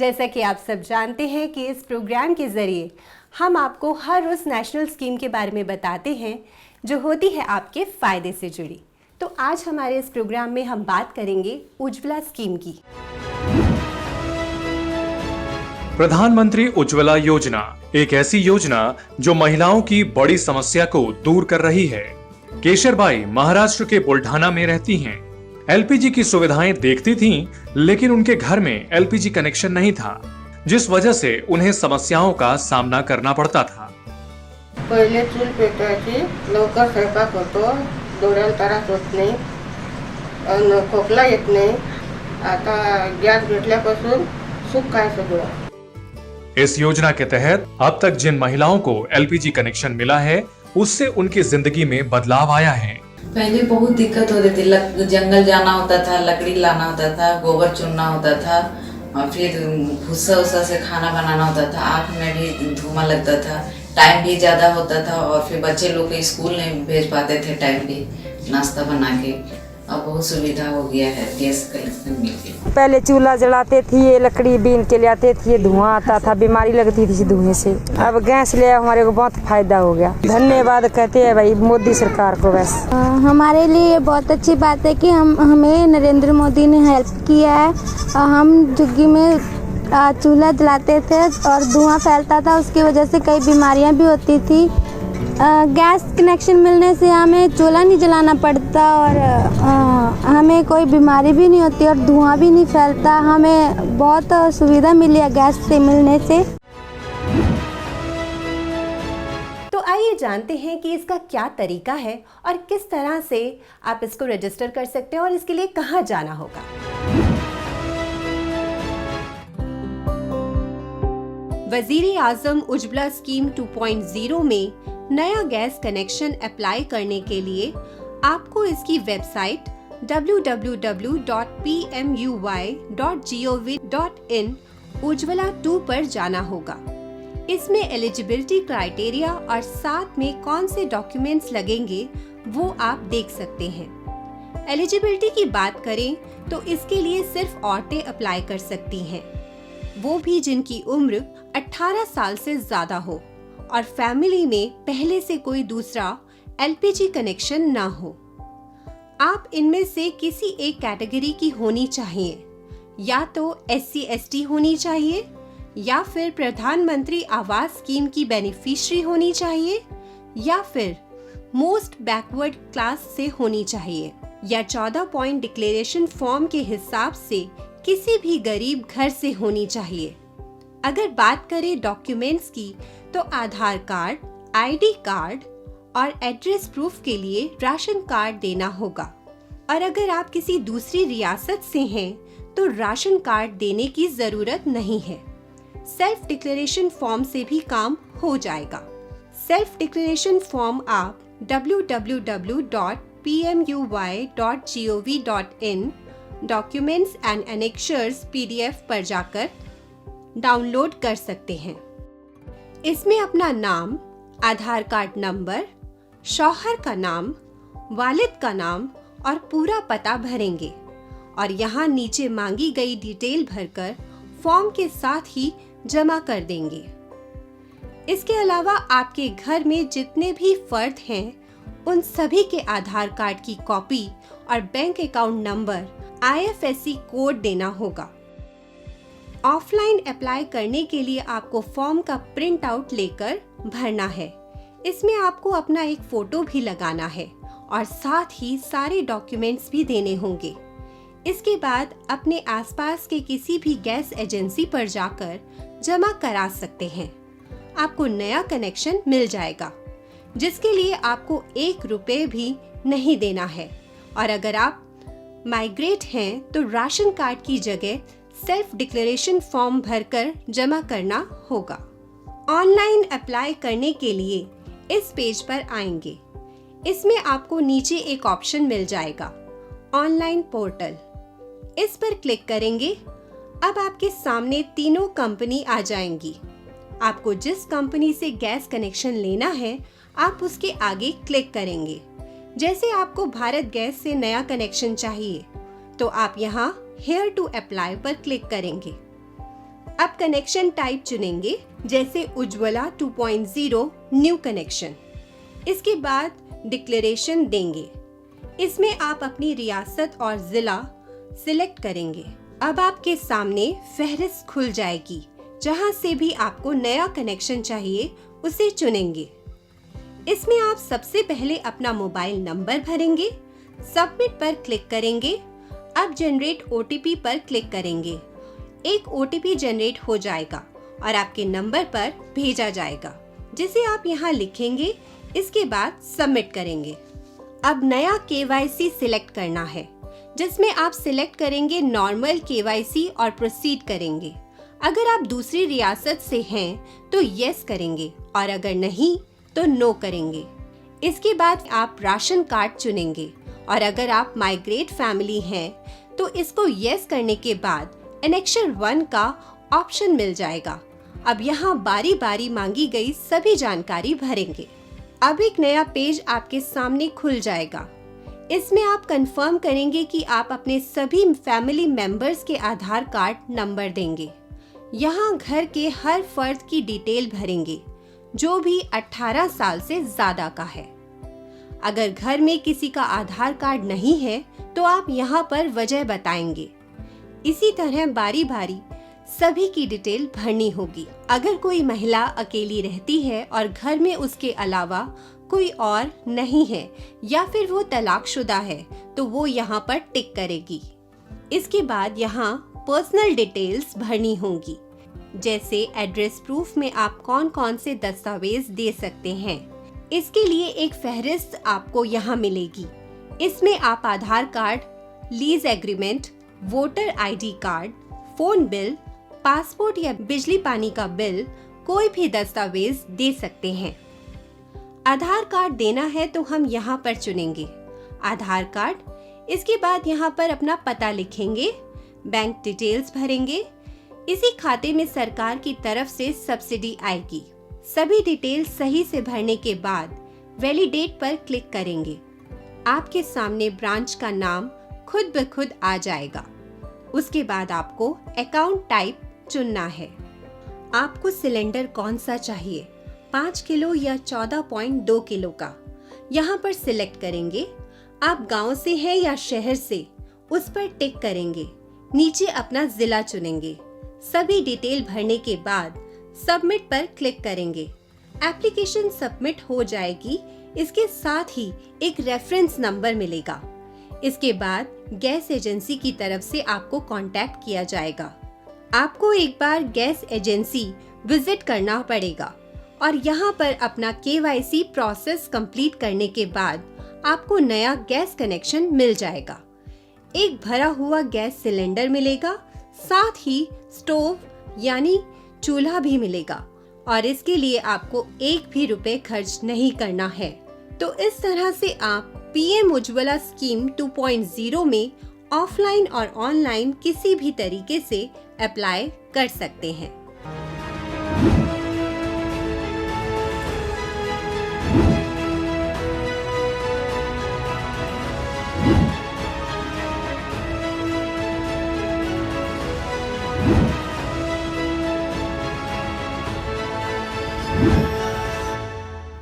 जैसा कि आप सब जानते हैं कि इस प्रोग्राम के ज़रिए हम आपको हर उस नेशनल स्कीम के बारे में बताते हैं जो होती है आपके फ़ायदे से जुड़ी। तो आज हमारे इस प्रोग्राम में हम बात करेंगे उज्ज्वला स्कीम की। प्रधानमंत्री उज्ज्वला योजना एक ऐसी योजना जो महिलाओं की बड़ी समस्या को दूर कर रही है। केशरबाई महाराष्ट्र के बुल्ढाना में रहती हैं। एलपीजी की सुविधाएं देखती थीं, लेकिन उनके घर में एलपीजी कनेक्शन नहीं था, जिस वजह से उन्हें समस्याओं का सामना करना पड़ता था। पहिले चूल पेटवायची, लवकर स्वयंपाक होतो, डोळ्याला त्रास होत नाही आणि खोकला येत नाही। आता गॅस भेटल्यापासून सुख काय सगळं। इस योजना के तहत अब तक जिन महिलाओं को एलपीजी कनेक्शन मिला है, उससे उनकी जिंदगी में बदलाव आया है। पहले बहुत दिक्कत होती थी, जंगल जाना होता था, लकड़ी लाना होता था, गोबर चुनना होता था और फिर भूसा उसा से खाना बनाना होता था। आँख में भी धुआं लगता था, टाइम भी ज़्यादा होता था और फिर बच्चे लोग को स्कूल नहीं भेज पाते थे टाइम पे नाश्ता बना के। अब बहुत सुविधा हो गया है, गैस कनेक्शन मिल गया। पहले चूल्हा जलाते थे, लकड़ी बीन के लाते थे, धुआं आता था, बीमारी लगती थी धुएं से। अब गैस ले हमारे को बहुत फायदा हो गया। धन्यवाद कहते हैं भाई मोदी सरकार को। बस हमारे लिए बहुत अच्छी बात है कि हमें नरेंद्र मोदी ने हेल्प किया है। हम झुग्गी में चूल्हा जलाते थे और धुआं फैलता था, उसकी वजह से कई बीमारियां भी होती थी। गैस कनेक्शन मिलने से हमें चूल्हा नहीं जलाना पड़ता और हमें कोई बीमारी भी नहीं होती और धुआं भी नहीं फैलता। हमें बहुत सुविधा मिली है गैस से मिलने से। तो आइए जानते हैं कि इसका क्या तरीका है और किस तरह से आप इसको रजिस्टर कर सकते हैं और इसके लिए कहाँ जाना होगा। वज़ीर आज़म उज्ज्वला स्कीम 2.0 में नया गैस कनेक्शन अप्लाई करने के लिए आपको इसकी वेबसाइट www.pmuy.gov.in उज्ज्वला 2 पर जाना होगा। इसमें एलिजिबिलिटी क्राइटेरिया और साथ में कौन से डॉक्यूमेंट्स लगेंगे वो आप देख सकते हैं। एलिजिबिलिटी की बात करें तो इसके लिए सिर्फ औरतें अप्लाई कर सकती हैं, वो भी जिनकी उम्र 18 साल से ज्यादा हो और फैमिली में पहले से कोई दूसरा एलपीजी कनेक्शन ना हो। आप इनमें से किसी एक कैटेगरी की होनी चाहिए, या तो SC/ST होनी चाहिए, या फिर प्रधानमंत्री आवास स्कीम की बेनिफिशियरी होनी चाहिए, या फिर मोस्ट बैकवर्ड क्लास से होनी चाहिए, या 14 पॉइंट डिक्लेरेशन फॉर्म के हिसाब से किसी भी गरीब घर से होनी चाहिए। अगर बात करें डॉक्यूमेंट्स की तो आधार कार्ड, आईडी कार्ड और एड्रेस प्रूफ के लिए राशन कार्ड देना होगा। और अगर आप किसी दूसरी रियासत से हैं तो राशन कार्ड देने की जरूरत नहीं है। सेल्फ डिक्लेरेशन फॉर्म से भी काम हो जाएगा। सेल्फ डिक्लेरेशन फॉर्म आप www.pmuy.gov.in documents and annexures PDF पर जाकर डाउनलोड कर सकते हैं। इसमें अपना नाम, आधार कार्ड नंबर, शौहर का नाम, वालिद का नाम और पूरा पता भरेंगे और यहाँ नीचे मांगी गई डिटेल भरकर फॉर्म के साथ ही जमा कर देंगे। इसके अलावा आपके घर में जितने भी फर्द हैं उन सभी के आधार कार्ड की कॉपी और bank account number, IFSC code देना होगा। ऑफलाइन अप्लाई करने के लिए आपको फॉर्म का प्रिंट आउट लेकर भरना है। इसमें आपको अपना एक फोटो भी लगाना है और साथ ही सारे डॉक्यूमेंट्स भी देने होंगे। इसके बाद अपने आसपास के किसी भी गैस एजेंसी पर जाकर जमा करा सकते हैं। आपको नया कनेक्शन मिल जाएगा, जिसके लिए आपको 1 रुपए भी नहीं देना है। और अगर आप माइग्रेट हैं तो राशन कार्ड की जगह सेल्फ डिक्लेरेशन फॉर्म भरकर जमा करना होगा। ऑनलाइन अप्लाई करने के लिए इस पेज पर आएंगे। इसमें आपको नीचे एक ऑप्शन मिल जाएगा, ऑनलाइन पोर्टल। इस पर क्लिक करेंगे। अब आपके सामने तीनों कंपनी आ जाएंगी। आपको जिस कंपनी से गैस कनेक्शन लेना है आप उसके आगे क्लिक करेंगे। जैसे आपको भारत गैस से नया कनेक्शन चाहिए तो आप यहाँ हेयर टू अप्लाई पर क्लिक करेंगे। अब कनेक्शन टाइप चुनेंगे, जैसे उज्ज्वला 2.0 न्यू कनेक्शन। इसके बाद डिक्लेरेशन देंगे। इसमें आप अपनी रियासत और जिला सिलेक्ट करेंगे। अब आपके सामने फहरिस्त खुल जाएगी, जहां से भी आपको नया कनेक्शन चाहिए उसे चुनेंगे। इसमें आप सबसे पहले अपना मोबाइल नंबर भरेंगे, सबमिट पर क्लिक करेंगे। अब जनरेट ओटीपी पर क्लिक करेंगे। एक ओटीपी जनरेट हो जाएगा और आपके नंबर पर भेजा जाएगा, जिसे आप यहाँ लिखेंगे। इसके बाद सबमिट करेंगे। अब नया केवाईसी सिलेक्ट करना है, जिसमें आप सिलेक्ट करेंगे नॉर्मल केवाईसी और प्रोसीड करेंगे। अगर आप दूसरी रियासत से हैं तो यस करेंगे और अगर नहीं तो नो करेंगे। इसके बाद आप राशन कार्ड चुनेंगे और अगर आप माइग्रेट फैमिली हैं तो इसको यस करने के बाद एनेक्शन 1 का ऑप्शन मिल जाएगा। अब यहाँ बारी बारी मांगी गई सभी जानकारी भरेंगे। अब एक नया पेज आपके सामने खुल जाएगा। इसमें आप कंफर्म करेंगे कि आप अपने सभी फैमिली मेंबर्स के आधार कार्ड नंबर देंगे। यहाँ घर के हर फर्द की डिटेल भरेंगे, जो भी 18 साल से ज्यादा का है। अगर घर में किसी का आधार कार्ड नहीं है तो आप यहाँ पर वजह बताएंगे। इसी तरह बारी बारी सभी की डिटेल भरनी होगी। अगर कोई महिला अकेली रहती है और घर में उसके अलावा कोई और नहीं है या फिर वो तलाकशुदा है तो वो यहाँ पर टिक करेगी। इसके बाद यहाँ पर्सनल डिटेल्स भरनी होंगी, जैसे एड्रेस प्रूफ में आप कौन कौन से दस्तावेज दे सकते हैं। इसके लिए एक फहरिस्त आपको यहाँ मिलेगी। इसमें आप Aadhaar card, lease agreement, voter ID card, phone bill, passport या बिजली पानी का बिल, कोई भी दस्तावेज दे सकते हैं। आधार कार्ड देना है तो हम यहाँ पर चुनेंगे आधार कार्ड। इसके बाद यहाँ पर अपना पता लिखेंगे, बैंक डिटेल्स भरेंगे। इसी खाते में सरकार की तरफ से सब्सिडी आएगी। सभी डिटेल सही से भरने के बाद वैलिडेट पर क्लिक करेंगे। आपके सामने ब्रांच का नाम खुद ब खुद आ जाएगा। उसके बाद आपको अकाउंट टाइप चुनना है। आपको सिलेंडर कौन सा चाहिए, 5 किलो या 14.2 किलो का, यहाँ पर सिलेक्ट करेंगे। आप गांव से हैं या शहर से, उस पर टिक करेंगे। नीचे अपना जिला चुनेंगे। सभी डिटेल भरने के बाद सबमिट पर क्लिक करेंगे। एप्लीकेशन सबमिट हो जाएगी। इसके साथ ही एक रेफरेंस नंबर मिलेगा। इसके बाद गैस एजेंसी की तरफ से आपको कांटेक्ट किया जाएगा। आपको एक बार गैस एजेंसी विजिट करना पड़ेगा और यहाँ पर अपना केवाईसी प्रोसेस कंप्लीट करने के बाद आपको नया गैस कनेक्शन मिल जाएगा। एक भरा हुआ गैस सिलेंडर मिलेगा, साथ ही स्टोव यानी चूल्हा भी मिलेगा और इसके लिए आपको एक भी रुपए खर्च नहीं करना है। तो इस तरह से आप पीएम उज्ज्वला स्कीम 2.0 में ऑफलाइन और ऑनलाइन किसी भी तरीके से अप्लाई कर सकते हैं।